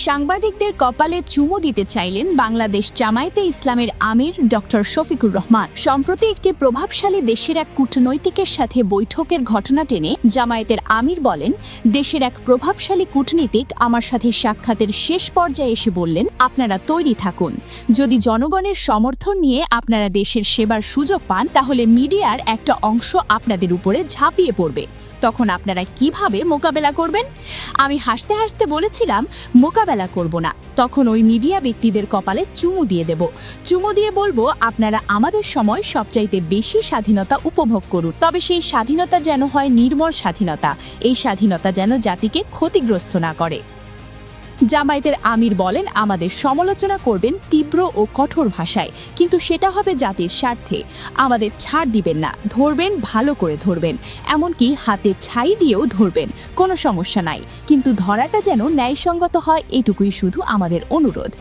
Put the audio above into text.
সাংবাদিকদের কপালে চুমু দিতে চাইলেন বাংলাদেশ জামায়াতে ইসলামের আমির ডক্টর শফিকুর রহমান। সম্প্রতি একটি প্রভাবশালী দেশের এক কূটনৈতিকের সাথে বৈঠকের ঘটনা টেনে জামায়াতের আমির বলেন, দেশের এক প্রভাবশালী কূটনীতিক আমার সাথে সাক্ষাতের শেষ পর্যায়ে এসে বললেন, আপনারা তৈরি থাকুন, যদি জনগণের সমর্থন নিয়ে আপনারা দেশের সেবার সুযোগ পান তাহলে মিডিয়ার একটা অংশ আপনাদের উপরে ঝাঁপিয়ে পড়বে, তখন আপনারা কিভাবে মোকাবেলা করবেন? আমি হাসতে হাসতে বলেছিলাম, মোকাবেলা করব না, তখন ওই মিডিয়া ব্যক্তিদের কপালে চুমু দিয়ে দেব। চুমু দিয়ে বলবো, আপনারা আমাদের সময় সবচাইতে বেশি স্বাধীনতা উপভোগ করুন, তবে সেই স্বাধীনতা যেন হয় নির্মল স্বাধীনতা, এই স্বাধীনতা যেন জাতিকে ক্ষতিগ্রস্ত না করে। জামায়াতের আমির বলেন, আমাদের সমালোচনা করবেন তীব্র ও কঠোর ভাষায়, কিন্তু সেটা হবে জাতির স্বার্থে। আমাদের ছাড় দিবেন না, ধরবেন ভালো করে ধরবেন, এমনকি হাতে ছাই দিয়েও ধরবেন, কোনো সমস্যা নাই, কিন্তু ধরাটা যেন ন্যায়সঙ্গত হয়, এটুকুই শুধু আমাদের অনুরোধ।